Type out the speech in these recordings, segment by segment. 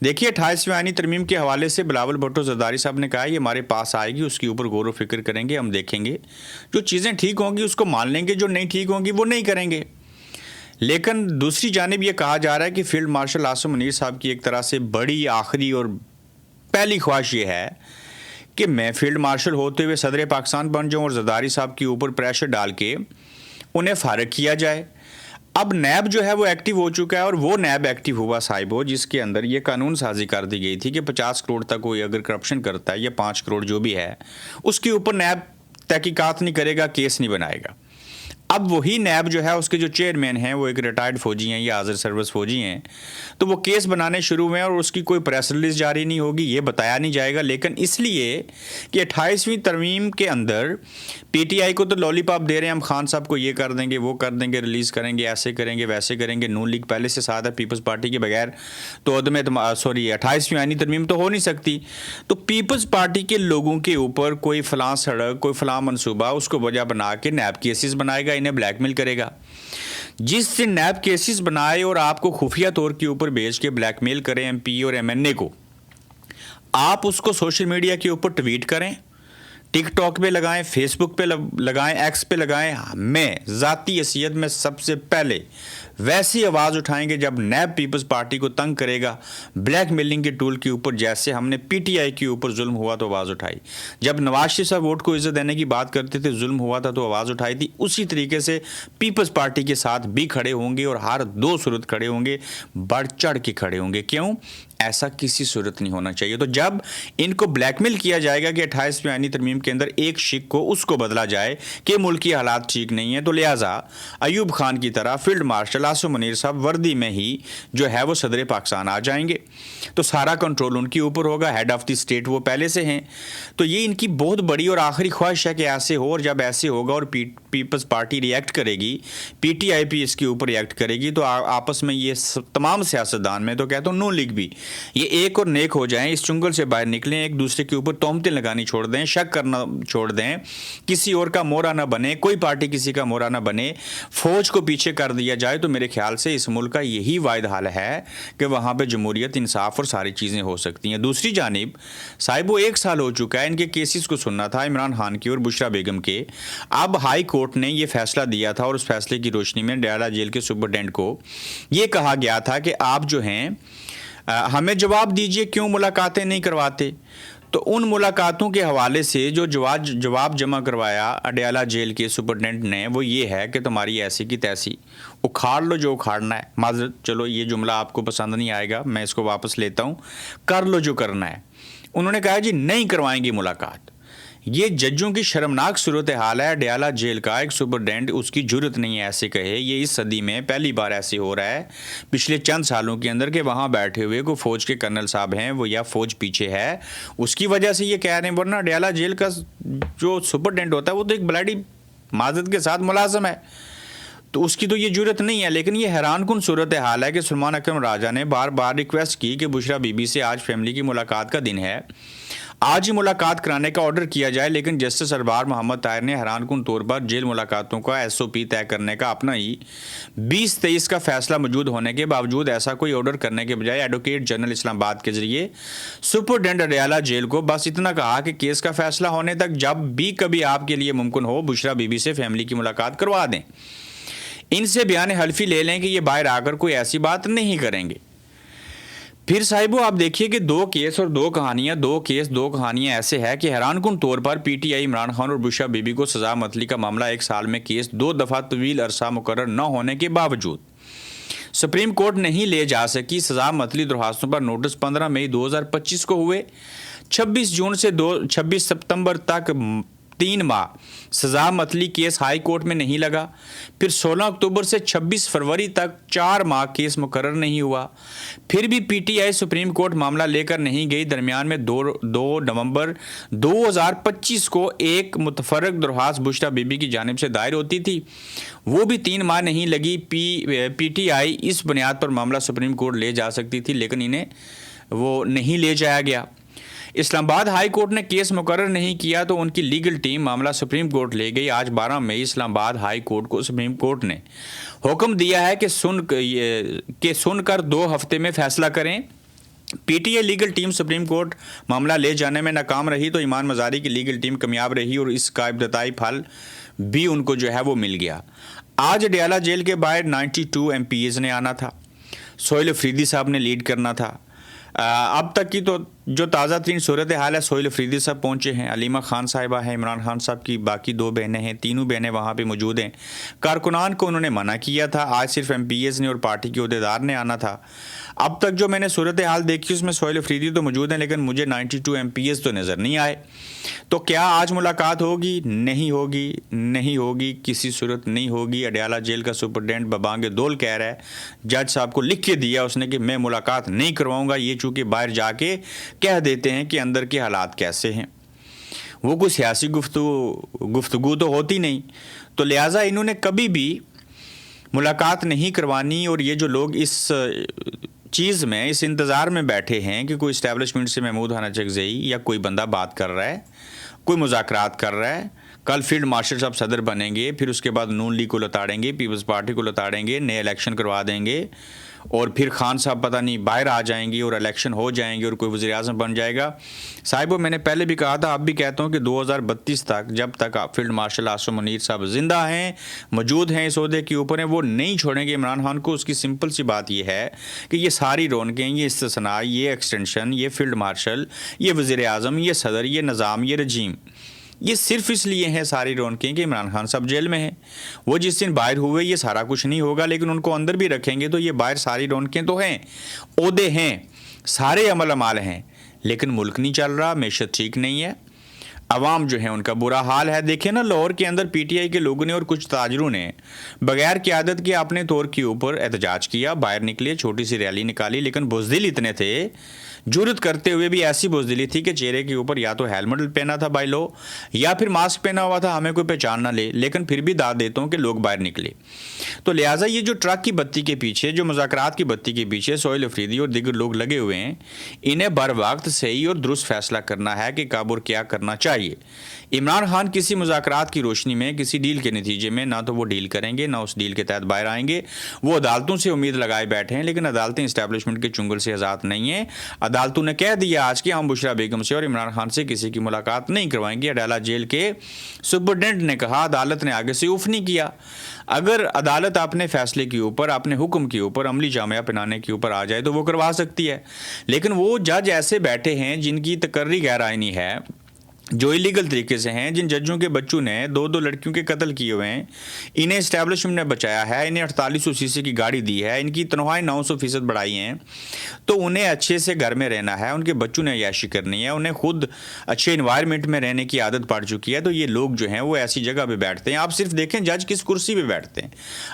دیکھیے 28ویں آئینی ترمیم کے حوالے سے بلاول بھٹو زرداری صاحب نے کہا یہ ہمارے پاس آئے گی، اس کے اوپر غور و فکر کریں گے، ہم دیکھیں گے، جو چیزیں ٹھیک ہوں گی اس کو مان لیں گے، جو نہیں ٹھیک ہوں گی وہ نہیں کریں گے۔ لیکن دوسری جانب یہ کہا جا رہا ہے کہ فیلڈ مارشل عاصم منیر صاحب کی ایک طرح سے بڑی آخری اور پہلی خواہش یہ ہے کہ میں فیلڈ مارشل ہوتے ہوئے صدر پاکستان بن جاؤں اور زرداری صاحب کے اوپر پریشر ڈال کے انہیں فارغ کیا جائے۔ اب نیب جو ہے وہ ایکٹیو ہو چکا ہے، اور وہ نیب ایکٹیو ہوا صاحبو جس کے اندر یہ قانون سازی کر دی گئی تھی کہ 50 کروڑ تک کوئی اگر کرپشن کرتا ہے یا 5 کروڑ جو بھی ہے اس کے اوپر نیب تحقیقات نہیں کرے گا، کیس نہیں بنائے گا۔ اب وہی نیب جو ہے اس کے جو چیئرمین ہیں وہ ایک ریٹائرڈ فوجی ہیں یا حاضر سروس فوجی ہیں، تو وہ کیس بنانے شروع ہوئے ہیں اور اس کی کوئی پریس ریلیز جاری نہیں ہوگی، یہ بتایا نہیں جائے گا۔ لیکن اس لیے کہ 28ویں ترمیم کے اندر پی ٹی آئی کو تو لالی پاپ دے رہے ہیں، ہم خان صاحب کو یہ کر دیں گے، وہ کر دیں گے، ریلیز کریں گے، ایسے کریں گے، ویسے کریں گے، نون لیگ پہلے سے ساتھ ہے، پیپلز پارٹی کے بغیر تو 28ویں آئینی ترمیم تو ہو نہیں سکتی۔ تو پیپلز پارٹی کے لوگوں کے اوپر کوئی فلاں سڑک، کوئی فلاں منصوبہ اس کو وجہ بنا کے نیب کیسز بنائے گا، انہیں بلیک میل کرے گا۔ جس سے نیب کیسز بنائے اور آپ کو خفیہ طور کے اوپر بھیج کے بلیک میل کریں ایم پی اور ایم این اے کو، آپ اس کو سوشل میڈیا کے اوپر ٹویٹ کریں، ٹک ٹاک پہ لگائیں، فیس بک پہ لگائیں، ایکس پہ لگائیں، میں ذاتی حیثیت میں سب سے پہلے ویسی آواز اٹھائیں گے جب نیب پیپلز پارٹی کو تنگ کرے گا بلیک میلنگ کے ٹول کے اوپر، جیسے ہم نے پی ٹی آئی کے اوپر ظلم ہوا تو آواز اٹھائی، جب نواز شریف صاحب ووٹ کو عزت دینے کی بات کرتے تھے ظلم ہوا تھا تو آواز اٹھائی تھی، اسی طریقے سے پیپلز پارٹی کے ساتھ بھی کھڑے ہوں گے اور ہر دو صورت کھڑے ہوں گے، بڑھ چڑھ کے کھڑے ہوں گے۔ کیوں؟ ایسا کسی صورت نہیں ہونا چاہیے۔ تو جب ان کو بلیک میل کیا جائے گا کہ 28ویں آئینی ترمیم کے اندر ایک شک کو اس کو بدلا جائے کہ ملکی حالات ٹھیک نہیں ہیں، تو لہٰذا ایوب خان کی طرح فیلڈ مارشل عاصم منیر صاحب وردی میں ہی جو ہے وہ صدر پاکستان آ جائیں گے، تو سارا کنٹرول ان کے اوپر ہوگا، ہیڈ آف دی اسٹیٹ وہ پہلے سے ہیں۔ تو یہ ان کی بہت بڑی اور آخری خواہش ہے کہ ایسے ہو، اور جب ایسے ہوگا اور پیپلز پارٹی ریئیکٹ کرے گی، پی ٹی آئی پی اس کے اوپر ریئیکٹ کرے گی، تو آپس میں یہ تمام سیاستدان، میں تو کہتا ہوں نون لیگ بھی، یہ ایک اور نیک ہو جائیں، اس چنگل سے باہر نکلیں، ایک دوسرے کے اوپر تہمتیں لگانی چھوڑ دیں، شک کرنا چھوڑ دیں، کسی اور کا مورا نہ بنے، کوئی پارٹی کسی کا مورا نہ بنے، فوج کو پیچھے کر دیا جائے، تو میرے خیال سے اس ملک کا یہی واحد حال ہے کہ وہاں پہ جمہوریت، انصاف اور ساری چیزیں ہو سکتی ہیں۔ دوسری جانب صاحب وہ 1 سال ہو چکا ہے ان کے کیسز کو سننا تھا، عمران خان کی اور بشرا بیگم کے۔ اب ہائی کورٹ نے یہ فیصلہ دیا تھا اور اس فیصلے کی روشنی میں ڈیالہ جیل کے سپرڈینٹ کو یہ کہا گیا تھا کہ آپ جو ہیں ہمیں جواب دیجئے کیوں ملاقاتیں نہیں کرواتے۔ تو ان ملاقاتوں کے حوالے سے جو جواب جمع کروایا اڈیالہ جیل کے سپرڈینٹ نے وہ یہ ہے کہ تمہاری ایسی کی تیسی، اکھاڑ لو جو اکھاڑنا ہے، معذرت چلو یہ جملہ آپ کو پسند نہیں آئے گا، میں اس کو واپس لیتا ہوں، کر لو جو کرنا ہے۔ انہوں نے کہا جی نہیں کروائیں گے ملاقات۔ یہ ججوں کی شرمناک صورتحال ہے، ڈیالہ جیل کا ایک سپرڈینٹ، اس کی جرت نہیں ہے ایسے کہے، یہ اس صدی میں پہلی بار ایسے ہو رہا ہے پچھلے چند سالوں کے اندر کہ وہاں بیٹھے ہوئے کوئی فوج کے کرنل صاحب ہیں وہ یا فوج پیچھے ہے اس کی وجہ سے یہ کہہ رہے ہیں، ورنہ ڈیالہ جیل کا جو سپرڈینٹ ہوتا ہے وہ تو ایک بلیڈی معذرت کے ساتھ ملازم ہے، تو اس کی تو یہ جرت نہیں ہے۔ لیکن یہ حیران کن صورتحال ہے کہ سلمان اکرم راجہ نے بار بار ریکویسٹ کی کہ بشرا بی بی سے آج فیملی کی ملاقات کا دن ہے، آج ہی ملاقات کرانے کا آرڈر کیا جائے، لیکن جسٹس اربار محمد طاہر نے حیران کن طور پر جیل ملاقاتوں کا ایس او پی طے کرنے کا اپنا ہی 2023 کا فیصلہ موجود ہونے کے باوجود ایسا کوئی آرڈر کرنے کے بجائے ایڈوکیٹ جنرل اسلام آباد کے ذریعے سپرڈینٹ اڈیالہ جیل کو بس اتنا کہا کہ کیس کا فیصلہ ہونے تک جب بھی کبھی آپ کے لیے ممکن ہو بشرا بی بی سے فیملی کی ملاقات کروا دیں، ان سے بیان حلفی لے لیں کہ یہ باہر آ کر کوئی ایسی بات نہیں کریں گے۔ پھر صاحبو آپ دیکھیے کہ 2 کیس اور 2 کہانیاں ایسے ہے کہ حیران کن طور پر P T I Imran Khan اور بشرا بی بی کو سزا معطلی کا معاملہ 1 سال میں کیس 2 دفعہ طویل عرصہ مقرر نہ ہونے کے باوجود سپریم کورٹ نہیں لے جا سکی۔ سزا معطلی درخواستوں پر نوٹس 15 مئی 2025 کو ہوئے، 26 جون سے 26 ستمبر تک 3 ماہ سزا معطلی کیس ہائی کورٹ میں نہیں لگا، پھر 16 اکتوبر سے 26 فروری تک 4 ماہ کیس مقرر نہیں ہوا، پھر بھی پی ٹی آئی سپریم کورٹ معاملہ لے کر نہیں گئی۔ درمیان میں 2 نومبر 2025 کو ایک متفرق درخواست بشرا بی بی کی جانب سے دائر ہوتی تھی، وہ بھی 3 ماہ نہیں لگی۔ پی ٹی آئی اس بنیاد پر معاملہ سپریم کورٹ لے جا سکتی تھی لیکن انہیں وہ نہیں لے جایا گیا۔ اسلام آباد ہائی کورٹ نے کیس مقرر نہیں کیا تو ان کی لیگل ٹیم معاملہ سپریم کورٹ لے گئی۔ آج 12 مئی اسلام آباد ہائی کورٹ کو سپریم کورٹ نے حکم دیا ہے کہ سن کر 2 ہفتے میں فیصلہ کریں۔ P T a legal team supreme court معاملہ لے جانے میں ناکام رہی تو ایمان مزاری کی لیگل ٹیم کامیاب رہی اور اس کا ابتدائی پھل بھی ان کو جو ہے وہ مل گیا۔ آج اڈیالہ جیل کے باہر 92 ایم پی ایز نے آنا تھا، سہیل افریدی صاحب نے لیڈ کرنا تھا۔ اب تک کی تو جو تازہ ترین صورتحال ہے، سہیل افریدی صاحب پہنچے ہیں، علیمہ خان صاحبہ ہیں، عمران خان صاحب کی باقی 2 بہنیں ہیں، تینوں بہنیں وہاں پہ موجود ہیں۔ کارکنان کو انہوں نے منع کیا تھا، آج صرف ایم پی ایز نے اور پارٹی کے عہدیدار نے آنا تھا۔ اب تک جو میں نے صورتحال دیکھی اس میں سہیل افریدی تو موجود ہیں، لیکن مجھے 92 ایم پی ایز تو نظر نہیں آئے۔ تو کیا آج ملاقات ہوگی؟ نہیں ہوگی، کسی صورت نہیں ہوگی۔ اڈیالہ جیل کا سپرڈینٹ ببانگ دول کہہ رہا ہے، جج صاحب کو لکھ کے دیا اس نے کہ میں ملاقات نہیں کرواؤں گا، یہ چونکہ باہر جا کے کہہ دیتے ہیں کہ اندر کے حالات کیسے ہیں، وہ کوئی سیاسی گفتگو تو ہوتی نہیں، تو لہٰذا انہوں نے کبھی بھی ملاقات نہیں کروانی۔ اور یہ جو لوگ اس چیز میں، اس انتظار میں بیٹھے ہیں کہ کوئی اسٹیبلشمنٹ سے محمود حنا چکزئی یا کوئی بندہ بات کر رہا ہے، کوئی مذاکرات کر رہا ہے، کل فیلڈ مارشل صاحب صدر بنیں گے، پھر اس کے بعد نون لیگ کو لتاڑیں گے، پیپلز پارٹی کو لتاڑیں گے، نئے الیکشن کروا دیں گے، اور پھر خان صاحب پتہ نہیں باہر آ جائیں گے اور الیکشن ہو جائیں گے اور کوئی وزیر اعظم بن جائے گا۔ صاحبو، میں نے پہلے بھی کہا تھا، اب بھی کہتا ہوں کہ 2032 تک جب تک فیلڈ مارشل عاصم منیر صاحب زندہ ہیں، موجود ہیں، اس عہدے کے اوپر ہیں، وہ نہیں چھوڑیں گے عمران خان کو۔ اس کی سمپل سی بات یہ ہے کہ یہ ساری رونقیں، یہ استثناء، یہ ایکسٹینشن، یہ فیلڈ مارشل، یہ وزیر اعظم، یہ صدر، یہ نظام، یہ رجیم، یہ صرف اس لیے ہیں ساری رونقیں کہ عمران خان صاحب جیل میں ہیں۔ وہ جس دن باہر ہوئے یہ سارا کچھ نہیں ہوگا، لیکن ان کو اندر بھی رکھیں گے تو یہ باہر ساری رونقیں تو ہیں، عہدے ہیں، سارے عمل اعمال ہیں، لیکن ملک نہیں چل رہا، معیشت ٹھیک نہیں ہے، عوام جو ہے ان کا برا حال ہے۔ دیکھیں نا، لاہور کے اندر پی ٹی آئی کے لوگوں نے اور کچھ تاجروں نے بغیر قیادت کے اپنے طور کے اوپر احتجاج کیا، باہر نکلے، چھوٹی سی ریلی نکالی، لیکن بزدل اتنے تھے، جرت کرتے ہوئے بھی ایسی بزدلی تھی کہ چہرے کے اوپر یا تو ہیلمٹ پہنا تھا بائی لو یا پھر ماسک پہنا ہوا تھا، ہمیں کوئی پہچان نہ لے، لیکن پھر بھی داد دیتا ہوں کہ لوگ باہر نکلے۔ تو لہٰذا یہ جو ٹرک کی بتی کے پیچھے، جو مذاکرات کی بتی کے پیچھے سہیل افریدی اور دیگر لوگ لگے ہوئے ہیں، انہیں بر وقت صحیح اور درست فیصلہ کرنا ہے کہ کب اور کیا کرنا چاہیے۔ عمران خان کسی مذاکرات کی روشنی میں، کسی ڈیل کے نتیجے میں نہ تو وہ ڈیل کریں گے، نہ اس ڈیل کے تحت باہر آئیں گے۔ وہ عدالتوں سے امید لگائے بیٹھے ہیں، لیکن عدالتیں اسٹیبلشمنٹ کے چنگل سے آزاد نہیں ہیں۔ عدالتوں نے کہہ دیا آج کہ ہم بشرا بیگم سے اور عمران خان سے کسی کی ملاقات نہیں کروائیں گے۔ اڈیالہ جیل کے سپرڈینٹ نے کہا، عدالت نے آگے سے اوف نہیں کیا۔ اگر عدالت اپنے فیصلے کے اوپر، اپنے حکم کے اوپر عملی جامعہ پہنانے کے اوپر آ جائے تو وہ کروا سکتی ہے، لیکن وہ جج ایسے بیٹھے ہیں جن کی تقرری غیر آئینی ہے، جو ایلیگل طریقے سے ہیں، جن ججوں کے بچوں نے 2 لڑکیوں کے قتل کیے ہوئے ہیں، انہیں اسٹیبلشمنٹ نے بچایا ہے، انہیں 4800 سی سی کی گاڑی دی ہے، ان کی تنخواہیں 900% بڑھائی ہیں، تو انہیں اچھے سے گھر میں رہنا ہے، ان کے بچوں نے عیاشی کرنی ہے، انہیں خود اچھے انوائرمنٹ میں رہنے کی عادت پڑ چکی ہے، تو یہ لوگ جو ہیں وہ ایسی جگہ پہ بیٹھتے ہیں۔ آپ صرف دیکھیں جج کس کرسی پہ بیٹھتے ہیں،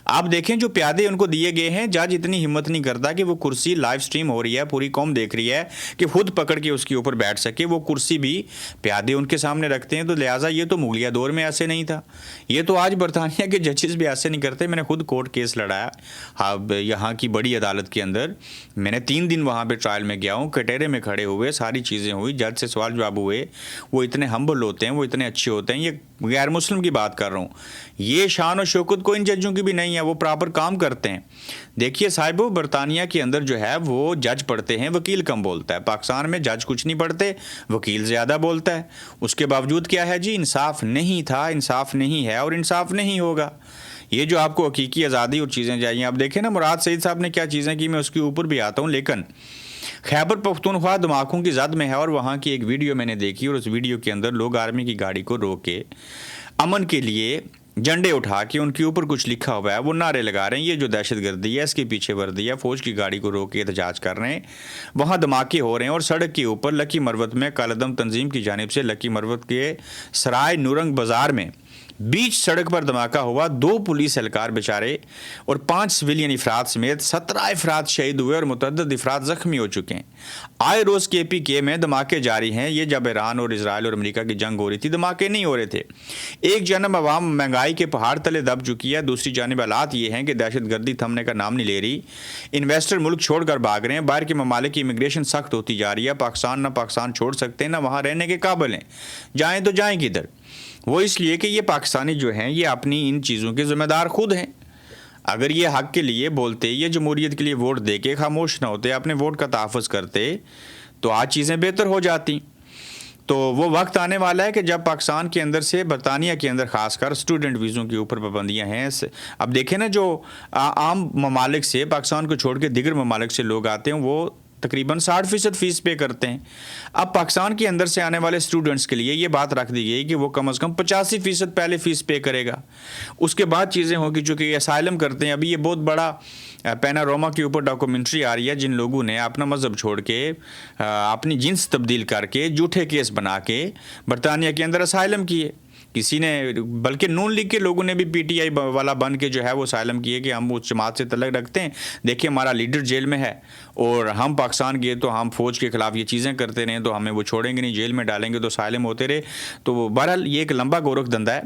آپ دیکھیں جو پیادے ان کو دیے گئے ہیں، جج اتنی ہمت نہیں کرتا کہ وہ کرسی لائیو سٹریم ہو رہی ہے، پوری قوم دیکھ رہی ہے، کہ خود پکڑ کے اس کے اوپر بیٹھ سکے، وہ کرسی بھی پیادے ان کے سامنے رکھتے ہیں۔ تو لہٰذا یہ تو مغلیہ دور میں ایسے نہیں تھا، یہ تو آج برطانیہ کے ججز بھی ایسے نہیں کرتے۔ میں نے خود کورٹ کیس لڑایا یہاں کی بڑی عدالت کے اندر، میں نے 3 دن وہاں پہ ٹرائل میں گیا ہوں، کٹہرے میں کھڑے ہوئے، ساری چیزیں ہوئی، جج سے سوال جواب ہوئے، وہ اتنے ہمبل ہوتے ہیں، وہ اتنے اچھے ہوتے ہیں۔ یہ غیر مسلم کی بات کر رہا ہوں، یہ شان و شوکت کو ان ججوں کی بھی نہیں ہے، وہ پراپر کام کرتے ہیں۔ دیکھیے صاحبو، برطانیہ کے اندر جو ہے وہ جج پڑھتے ہیں، وکیل کم بولتا ہے۔ پاکستان میں جج کچھ نہیں پڑھتے، وکیل زیادہ بولتا ہے۔ اس کے باوجود کیا ہے جی، انصاف نہیں تھا، انصاف نہیں ہے اور انصاف نہیں ہوگا۔ یہ جو آپ کو حقیقی آزادی اور چیزیں چاہیے، آپ دیکھیں نا مراد سعید صاحب نے کیا چیزیں کی، میں اس کے اوپر بھی آتا ہوں، لیکن خیبر پختونخوا دھماکوں کی زد میں ہے، اور وہاں کی ایک ویڈیو میں نے دیکھی، اور اس ویڈیو کے اندر لوگ آرمی کی گاڑی کو روک کے امن کے لیے جھنڈے اٹھا کے ان کے اوپر کچھ لکھا ہوا ہے، وہ نعرے لگا رہے ہیں، یہ جو دہشت گردی ہے، اس کے پیچھے وردی ہے، فوج کی گاڑی کو روک کے احتجاج کر رہے ہیں، وہاں دھماکے ہو رہے ہیں۔ اور سڑک کے اوپر لکی مروت میں کالعدم تنظیم کی جانب سے لکی مروت کے سرائے نورنگ بازار میں بیچ سڑک پر دھماکہ ہوا، 2 پولیس اہلکار بیچارے اور 5 سویلین افراد سمیت 17 افراد شہید ہوئے اور متعدد افراد زخمی ہو چکے ہیں۔ آئے روز KPK میں دھماکے جاری ہیں۔ یہ جب ایران اور اسرائیل اور امریکہ کی جنگ ہو رہی تھی، دھماکے نہیں ہو رہے تھے۔ ایک جانب عوام مہنگائی کے پہاڑ تلے دب چکی ہے، دوسری جانب حالات یہ ہیں کہ دہشت گردی تھمنے کا نام نہیں لے رہی، انویسٹر ملک چھوڑ کر بھاگ رہے ہیں، باہر کے ممالک کی امیگریشن سخت ہوتی جا رہی ہے، پاکستان نہ پاکستان چھوڑ سکتے ہیں، نہ وہاں رہنے کے قابل ہیں، جائیں تو جائیں کدھر؟ وہ اس لیے کہ یہ پاکستانی جو ہیں یہ اپنی ان چیزوں کے ذمہ دار خود ہیں۔ اگر یہ حق کے لیے بولتے، یہ جمہوریت کے لیے ووٹ دے کے خاموش نہ ہوتے، اپنے ووٹ کا تحفظ کرتے، تو آج چیزیں بہتر ہو جاتی۔ تو وہ وقت آنے والا ہے کہ جب پاکستان کے اندر سے برطانیہ کے اندر خاص کر اسٹوڈنٹ ویزوں کے اوپر پابندیاں ہیں۔ اب دیکھیں نا، جو عام ممالک سے، پاکستان کو چھوڑ کے دیگر ممالک سے لوگ آتے ہیں، وہ تقریباً 60% فیس پے کرتے ہیں۔ اب پاکستان کے اندر سے آنے والے اسٹوڈنٹس کے لیے یہ بات رکھ دی گئی کہ وہ کم از کم 85% پہلے فیس پے کرے گا، اس کے بعد چیزیں ہوں گی۔ چونکہ یہ اسائلم کرتے ہیں، ابھی یہ بہت بڑا پیناروما کے اوپر ڈاکومنٹری آ رہی ہے، جن لوگوں نے اپنا مذہب چھوڑ کے، اپنی جنس تبدیل کر کے، جھوٹے کیس بنا کے برطانیہ کے اندر اسائلم کیے۔ کسی نے، بلکہ نون لیگ کے لوگوں نے بھی پی ٹی آئی والا بن کے جو ہے وہ اسائلم کیے کہ ہم اس جماعت سے تعلق رکھتے ہیں، دیکھیں ہمارا لیڈر جیل میں ہے، اور ہم پاکستان گئے تو ہم فوج کے خلاف یہ چیزیں کرتے رہے، تو ہمیں وہ چھوڑیں گے نہیں، جیل میں ڈالیں گے، تو اسائلم ہوتے رہے۔ تو بہرحال یہ ایک لمبا گورکھ دھندا ہے۔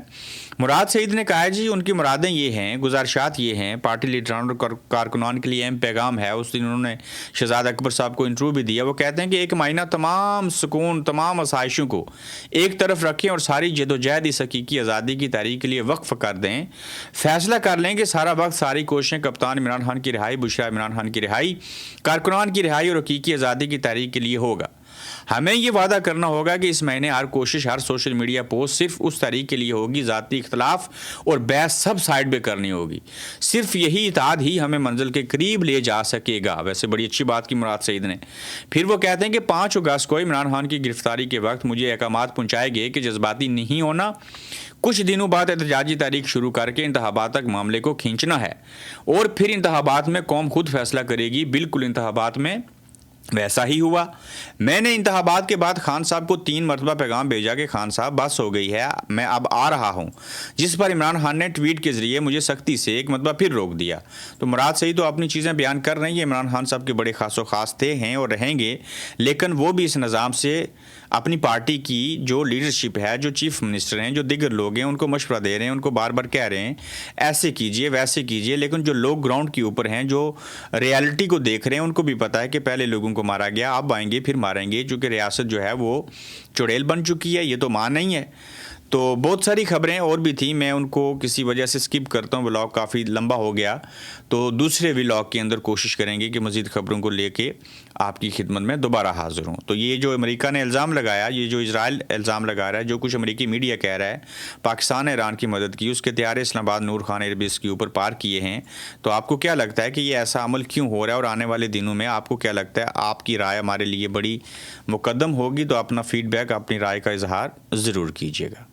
مراد سعید نے کہا ہے جی ان کی مرادیں یہ ہیں، گزارشات یہ ہیں، پارٹی لیڈران اور کارکنان کے لیے اہم پیغام ہے۔ اس دن انہوں نے شہزاد اکبر صاحب کو انٹرویو بھی دیا، وہ کہتے ہیں کہ ایک مہینہ تمام سکون، تمام آسائشوں کو ایک طرف رکھیں اور ساری جدوجہد اس حقیقی آزادی کی تحریک کے لیے وقف کر دیں، فیصلہ کر لیں کہ سارا وقت، ساری کوششیں کپتان عمران خان کی رہائی، بشرا عمران خان کی رہائی، کارکنان کی رہائی اور حقیقی آزادی کی تحریک کے لیے ہوگا۔ ہمیں یہ وعدہ کرنا ہوگا کہ اس مہینے ہر کوشش، ہر سوشل میڈیا پوسٹ صرف اس تحریک کے لیے ہوگی، ذاتی اختلاف اور بحث سب سائڈ پہ کرنی ہوگی۔ صرف یہی اتحاد ہی ہمیں منزل کے قریب لے جا سکے گا۔ ویسے بڑی اچھی بات کی مراد سعید نے۔ پھر وہ کہتے ہیں کہ 5 اگست کو عمران خان کی گرفتاری کے وقت مجھے احکامات پہنچائے گئے کہ جذباتی نہیں ہونا، کچھ دنوں بعد احتجاجی تاریخ شروع کر کے انتخابات تک معاملے کو کھینچنا ہے، اور پھر انتخابات میں قوم خود فیصلہ کرے گی۔ بالکل انتخابات میں ویسا ہی ہوا۔ میں نے انتخابات کے بعد خان صاحب کو 3 مرتبہ پیغام بھیجا کہ خان صاحب بس ہو گئی ہے، میں اب آ رہا ہوں، جس پر عمران خان نے ٹویٹ کے ذریعے مجھے سختی سے ایک مرتبہ پھر روک دیا۔ تو مراد صحیح تو اپنی چیزیں بیان کر رہے ہیں، عمران خان صاحب کے بڑے خاص و خاص تھے، ہیں اور رہیں گے، لیکن وہ بھی اس نظام سے اپنی پارٹی کی جو لیڈرشپ ہے، جو چیف منسٹر ہیں، جو دیگر لوگ ہیں، ان کو مشورہ دے رہے ہیں، ان کو بار بار کہہ رہے ہیں ایسے کیجئے ویسے کیجئے، لیکن جو لوگ گراؤنڈ کے اوپر ہیں، جو ریالٹی کو دیکھ رہے ہیں، ان کو بھی پتہ ہے کہ پہلے لوگوں کو مارا گیا، اب آئیں گے پھر ماریں گے، چونکہ ریاست جو ہے وہ چڑیل بن چکی ہے، یہ تو ماں نہیں ہے۔ تو بہت ساری خبریں اور بھی تھیں، میں ان کو کسی وجہ سے سکپ کرتا ہوں، ولاگ کافی لمبا ہو گیا، تو دوسرے ولاگ کے اندر کوشش کریں گے کہ مزید خبروں کو لے کے آپ کی خدمت میں دوبارہ حاضر ہوں۔ تو یہ جو امریکہ نے الزام لگایا، یہ جو اسرائیل الزام لگا رہا ہے، جو کچھ امریکی میڈیا کہہ رہا ہے پاکستان نے ایران کی مدد کی، اس کے طیارے اسلام آباد نور خان ایئر بیس کے اوپر پار کیے ہیں، تو آپ کو کیا لگتا ہے کہ یہ ایسا عمل کیوں ہو رہا ہے، اور آنے والے دنوں میں آپ کو کیا لگتا ہے؟ آپ کی رائے ہمارے لیے بڑی مقدم ہوگی، تو اپنا فیڈ بیک، اپنی رائے کا اظہار ضرور کیجیے گا۔